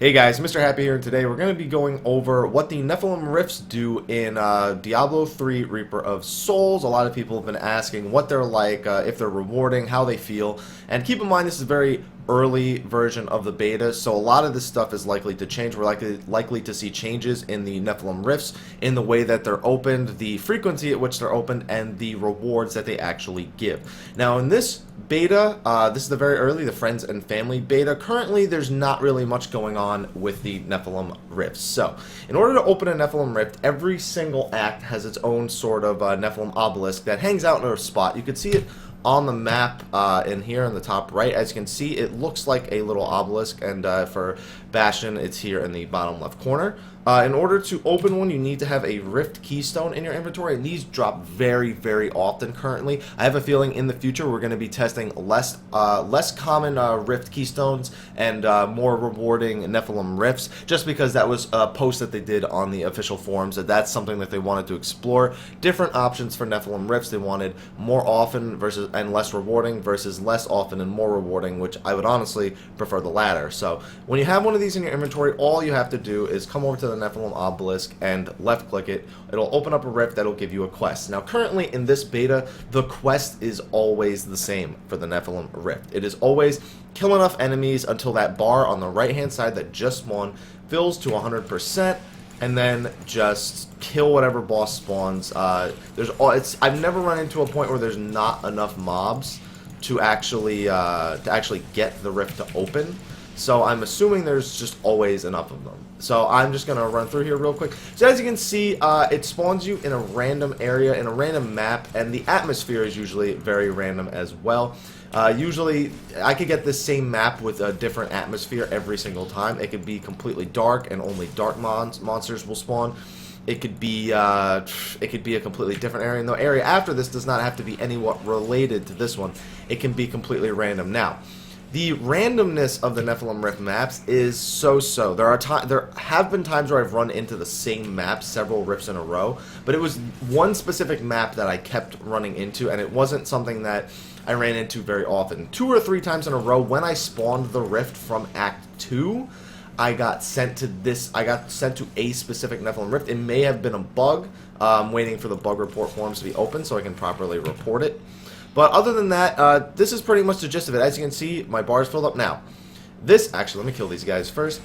Hey guys, Mr. Happy here, and today we're going to be going over what the Nephalem Rifts do in Diablo 3 Reaper of Souls. A lot of people have been asking what they're like, if they're rewarding, how they feel, and keep in mind this is a very early version of the beta, so a lot of this stuff is likely to change. We're likely to see changes in the Nephalem Rifts, in the way that they're opened, the frequency at which they're opened, and the rewards that they actually give. Now in this beta, this is the very early, the Friends and Family beta. Currently, there's not really much going on with the Nephalem Rifts. So, in order to open a Nephalem Rift, every single act has its own sort of Nephalem obelisk that hangs out in a spot. You can see it on the map in here in the top right. As you can see, it looks like a little obelisk, and for Bastion, it's here in the bottom left corner. In order to open one, you need to have a Rift Keystone in your inventory, and these drop very, very often currently. I have a feeling in the future we're going to be testing less common Rift Keystones and more rewarding Nephalem Rifts, just because that was a post that they did on the official forums, that's something that they wanted to explore. Different options for Nephalem Rifts. They wanted more often versus and less rewarding versus less often and more rewarding, which I would honestly prefer the latter. So when you have one of these in your inventory, all you have to do is come over to the Nephalem obelisk and left click it. It'll open up a rift that'll give you a quest. Now currently in this beta, the quest is always the same for the Nephalem Rift. It is always kill enough enemies until that bar on the right hand side that just spawned fills to 100%, and then just kill whatever boss spawns. I've never run into a point where there's not enough mobs to actually get the rift to open. So I'm assuming there's just always enough of them. So I'm just going to run through here real quick. So as you can see, it spawns you in a random area, in a random map, and the atmosphere is usually very random as well. Usually, I could get this same map with a different atmosphere every single time. It could be completely dark and only dark monsters will spawn. It could be a completely different area, and the area after this does not have to be anywhat related to this one. It can be completely random. Now, the randomness of the Nephalem Rift maps is so-so. There have been times where I've run into the same map several rifts in a row, but it was one specific map that I kept running into, and it wasn't something that I ran into very often. 2 or 3 times in a row, when I spawned the rift from Act 2, I got sent to a specific Nephalem Rift. It may have been a bug. I'm waiting for the bug report forms to be open so I can properly report it. But other than that, this is pretty much the gist of it. As you can see, my bar is filled up now. Actually, let me kill these guys first.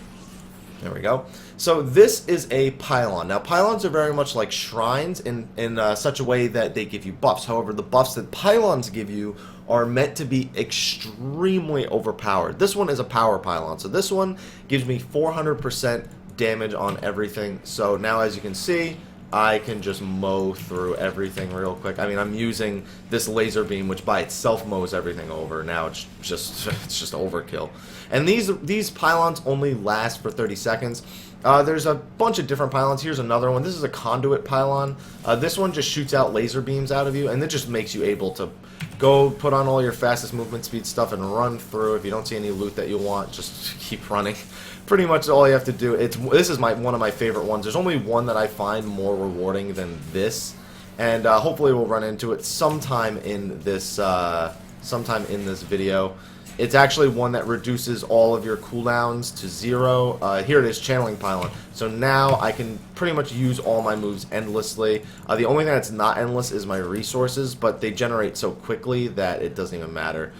There we go. So this is a pylon. Now, pylons are very much like shrines in such a way that they give you buffs. However, the buffs that pylons give you are meant to be extremely overpowered. This one is a power pylon. So this one gives me 400% damage on everything. So now, as you can see, I can just mow through everything real quick. I mean, I'm using this laser beam, which by itself mows everything over. Now it's just overkill. And these pylons only last for 30 seconds. There's a bunch of different pylons. Here's another one. This is a conduit pylon. This one just shoots out laser beams out of you, and it just makes you able to go put on all your fastest movement speed stuff and run through. If you don't see any loot that you want, just keep running. Pretty much all you have to do. This is one of my favorite ones. There's only one that I find more rewarding than this, and hopefully we'll run into it sometime in this video. It's actually one that reduces all of your cooldowns to 0. Here it is, channeling pylon. So now I can pretty much use all my moves endlessly. The only thing that's not endless is my resources, but they generate so quickly that it doesn't even matter.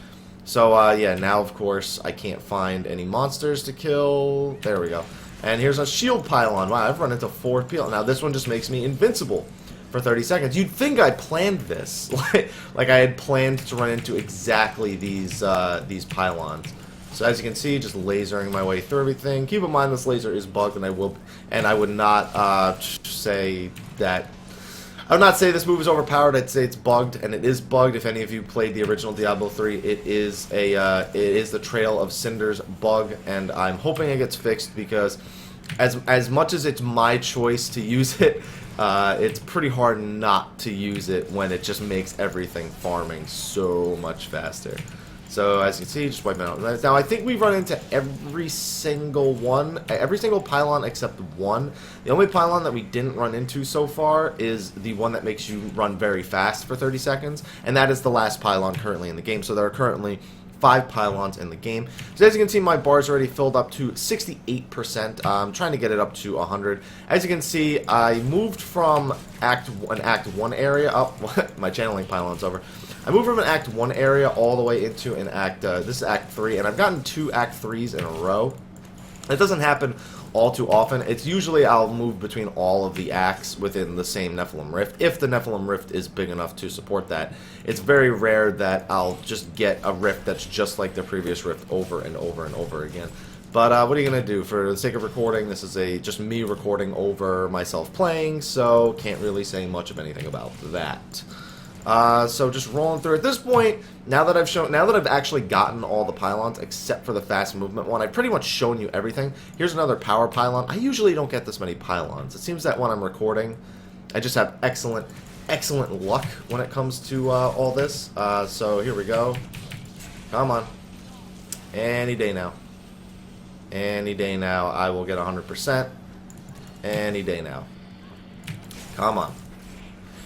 So yeah, now of course I can't find any monsters to kill. There we go. And here's a shield pylon. Wow, I've run into 4 pylons. Now this one just makes me invincible for 30 seconds. You'd think I planned this, like I had planned to run into exactly these pylons. So as you can see, just lasering my way through everything. Keep in mind this laser is bugged, and I would not say that. I would not say this move is overpowered. I'd say it's bugged, and it is bugged. If any of you played the original Diablo 3, it is the Trail of Cinders bug, and I'm hoping it gets fixed, because as much as it's my choice to use it, it's pretty hard not to use it when it just makes everything farming so much faster. So as you can see, just wiping out. Now I think we've run into every single pylon except one. The only pylon that we didn't run into so far is the one that makes you run very fast for 30 seconds, and that is the last pylon currently in the game. So there are currently 5 pylons in the game. So as you can see, my bar's already filled up to 68%. I'm trying to get it up to 100. As you can see, I moved from Act 1 area up. My channeling pylon's over. I moved from an Act 1 area all the way into an Act, this is Act 3, and I've gotten 2 Act 3s in a row. It doesn't happen all too often. It's usually I'll move between all of the acts within the same Nephalem Rift, if the Nephalem Rift is big enough to support that. It's very rare that I'll just get a rift that's just like the previous rift over and over and over again. But what are you going to do? For the sake of recording, this is just me recording over myself playing, so can't really say much of anything about that. So just rolling through. At this point, now that I've actually gotten all the pylons except for the fast movement one, I've pretty much shown you everything. Here's another power pylon. I usually don't get this many pylons. It seems that when I'm recording, I just have excellent luck when it comes to all this. So here we go. Come on. Any day now. Any day now, I will get 100%. Any day now. Come on.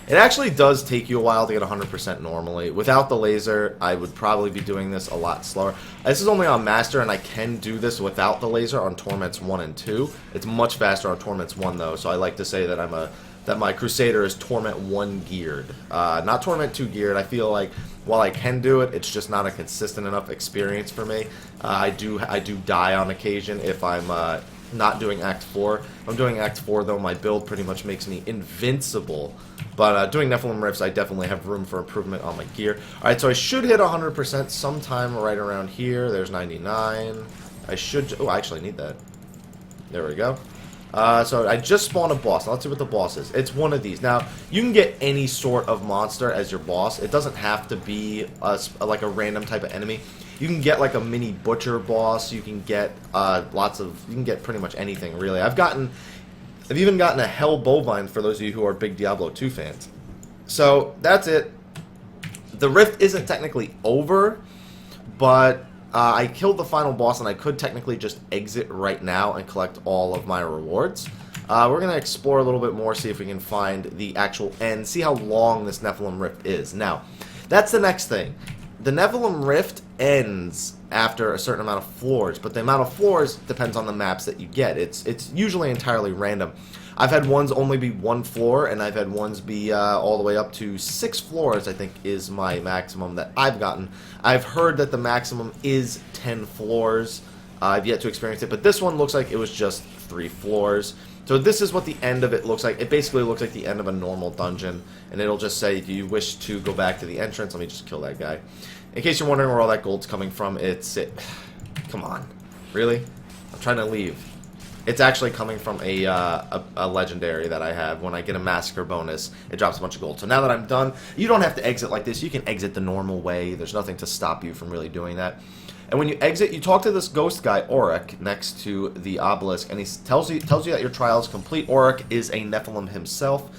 It actually does take you a while to get 100% normally. Without the laser, I would probably be doing this a lot slower. This is only on Master, and I can do this without the laser on Torments 1 and 2. It's much faster on Torments 1, though, so I like to say that that my Crusader is Torment 1 geared. Not Torment 2 geared. I feel like while I can do it, it's just not a consistent enough experience for me. I do die on occasion if I'm not doing Act 4. If I'm doing Act 4, though, my build pretty much makes me invincible. But doing Nephalem Rifts, I definitely have room for improvement on my gear. Alright, so I should hit 100% sometime right around here. There's 99. I should... Oh, I actually need that. There we go. So I just spawned a boss. Now let's see what the boss is. It's one of these. Now, you can get any sort of monster as your boss. It doesn't have to be like a random type of enemy. You can get like a mini butcher boss. You can get you can get pretty much anything, really. I've even gotten a Hell Bovine for those of you who are big Diablo 2 fans. So, that's it. The rift isn't technically over, but I killed the final boss and I could technically just exit right now and collect all of my rewards. We're going to explore a little bit more, see if we can find the actual end, see how long this Nephalem Rift is. Now, that's the next thing. The Nephalem Rift ends after a certain amount of floors, but the amount of floors depends on the maps that you get. It's usually entirely random. I've had ones only be 1 floor, and I've had ones be all the way up to 6 floors, I think is my maximum that I've gotten. I've heard that the maximum is 10 floors. I've yet to experience it, but this one looks like it was just 3 floors. So this is what the end of it looks like. It basically looks like the end of a normal dungeon, and it'll just say, do you wish to go back to the entrance? Let me just kill that guy. In case you're wondering where all that gold's coming from, come on. Really? I'm trying to leave. It's actually coming from a legendary that I have. When I get a massacre bonus, it drops a bunch of gold. So now that I'm done, you don't have to exit like this. You can exit the normal way. There's nothing to stop you from really doing that. And when you exit, you talk to this ghost guy, Auric, next to the obelisk, and he tells you that your trial is complete. Auric is a Nephalem himself.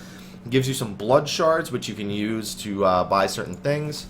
He gives you some blood shards, which you can use to buy certain things.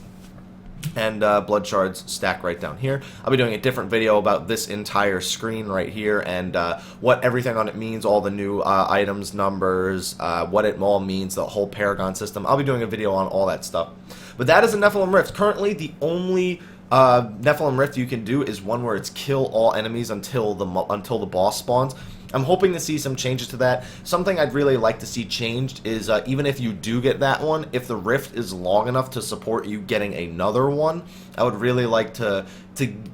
And blood shards stack right down here. I'll be doing a different video about this entire screen right here and what everything on it means, all the new items, numbers, what it all means, the whole Paragon system. I'll be doing a video on all that stuff. But that is a Nephalem Rift. Currently, the only Nephalem Rift you can do is one where it's kill all enemies until the boss spawns. I'm hoping to see some changes to that. Something I'd really like to see changed is even if you do get that one, if the rift is long enough to support you getting another one, I would really like to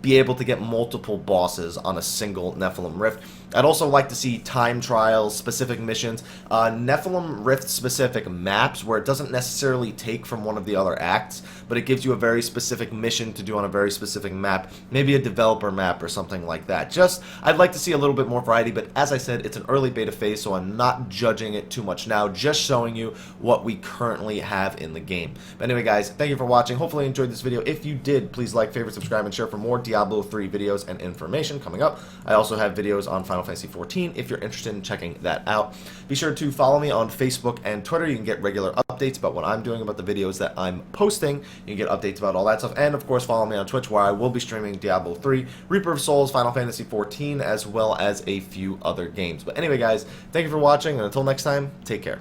be able to get multiple bosses on a single Nephalem Rift. I'd also like to see time trials, specific missions, Nephalem Rift specific maps where it doesn't necessarily take from one of the other acts, but it gives you a very specific mission to do on a very specific map, maybe a developer map or something like that. I'd like to see a little bit more variety, but as I said, it's an early beta phase, so I'm not judging it too much now, just showing you what we currently have in the game. But anyway, guys, thank you for watching. Hopefully you enjoyed this video. If you did, please like, favorite, subscribe, and share for more Diablo 3 videos and information coming up. I also have videos on Final Fantasy XIV if you're interested in checking that out. Be sure to follow me on Facebook and Twitter. You can get regular updates about what I'm doing, about the videos that I'm posting. You can get updates about all that stuff. And, of course, follow me on Twitch where I will be streaming Diablo 3, Reaper of Souls, Final Fantasy XIV, as well as a few other games. But anyway, guys, thank you for watching, and until next time, take care.